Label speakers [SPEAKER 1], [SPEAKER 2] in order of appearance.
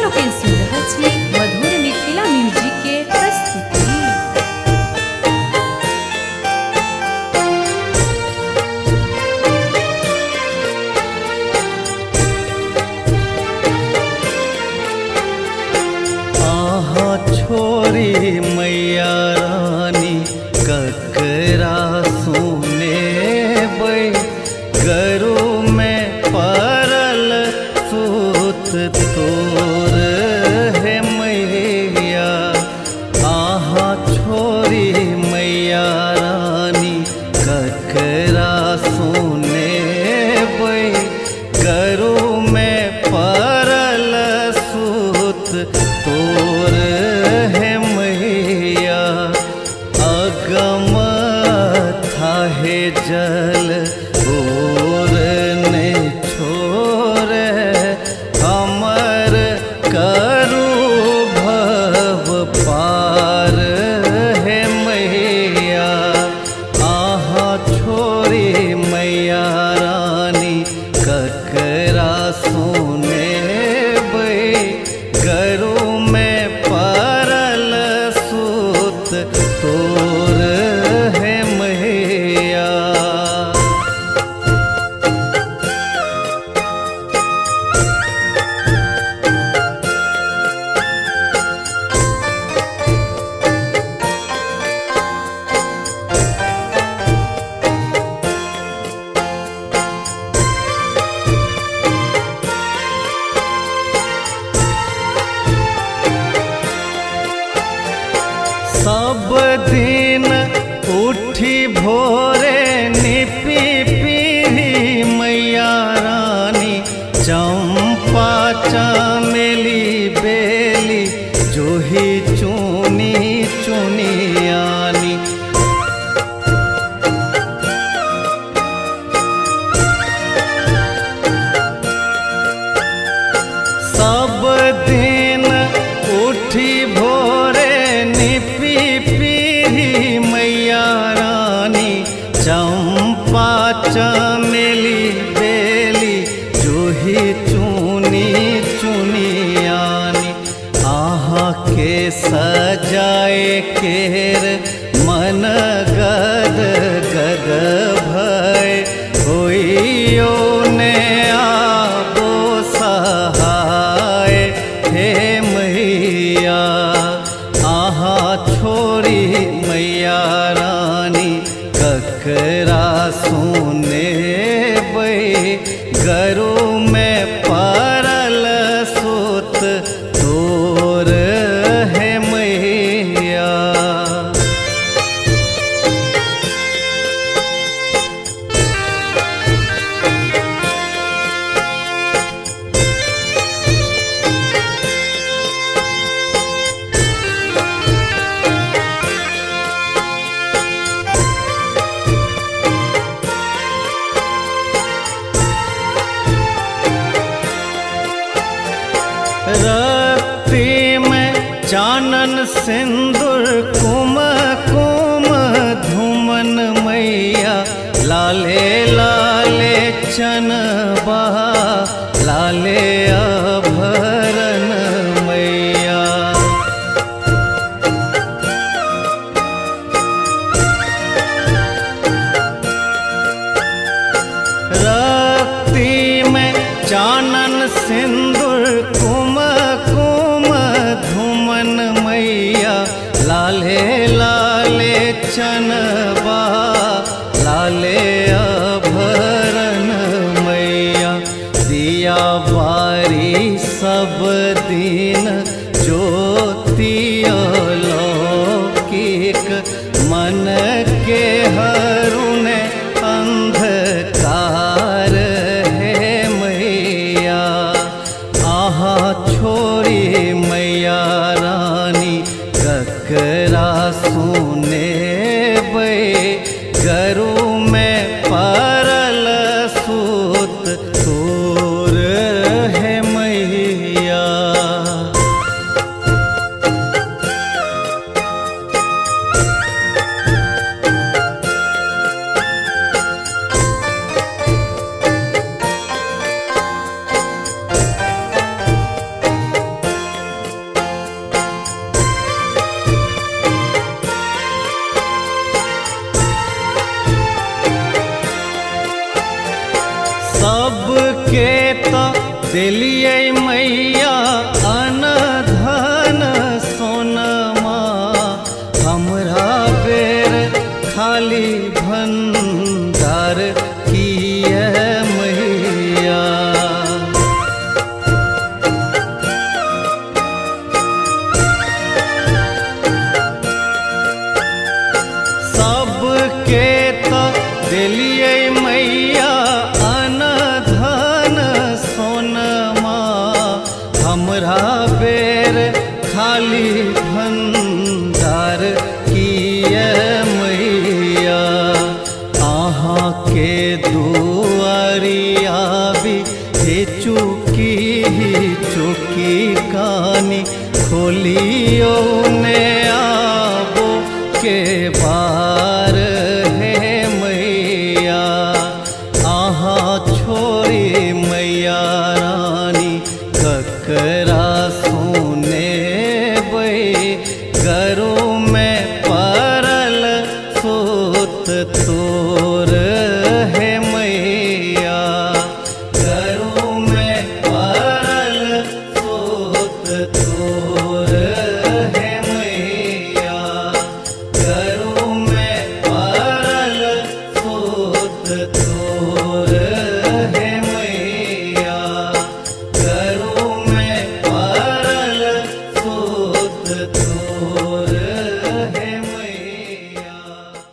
[SPEAKER 1] लोग सुन रहल छी मधुर मिथिला म्यूजिक के प्रस्तुति।
[SPEAKER 2] छोरी मैया रानी ककरा सुने बै, गरु में परल सूत तोर है मैया। आहा छोरी मैया रानी ककरा सुने बै, गरु में परल सूत तोर है मैया। अगम थाहे जल और ने छोरे, हमर करु भव पार है मैया। आहा छोरी मैया रानी ककरा सुने बै, गरु में परल सूत तोर है मैया। सब दिन उठी भोरे निपी पीढ़ी मैया रानी, चंपा चमेली बेली जोही चुनी चुनियानी। सब दिन उठी भोरे निपी पीढ़ी मैया रानी, चंपा चमेली बेली जोही चुनी चुनियानी। आहा के सजाए केर मन गद गद भय, होइयो ने आबो सहाय हे मैया। आहा छोरी मैया रानी ककरा सुने बै, गरु में परल सूत तोर है मैया। रत्ती में चानन सिंदूर कुम कुम धूमन मैया, लाले लाले चनबा लाले आभरण मैया। रत्ती में चानन सिंदूर कुम कुम धूमन मैया, लाले लाले चनबा लाले आभरण मैया। दिया बारी सब दिन ज्योति अलौकिक, मन के हरुण अंधकार है मैया। आहा छोरी मैया रानी ककरा सुने बै, गरु में परल सूत तोर है मैया। दिलियै मैया अन धन सोनमा, हमरा बेर खाली भंडार किए मैया। सबके तो दिलियै मैया अन धन सोनमा, हमरा बेर खाली भंडार किए मैया। अहाँ के दुआरिया भी हे चुकी चुकी कानी, खोलियो ने आबो के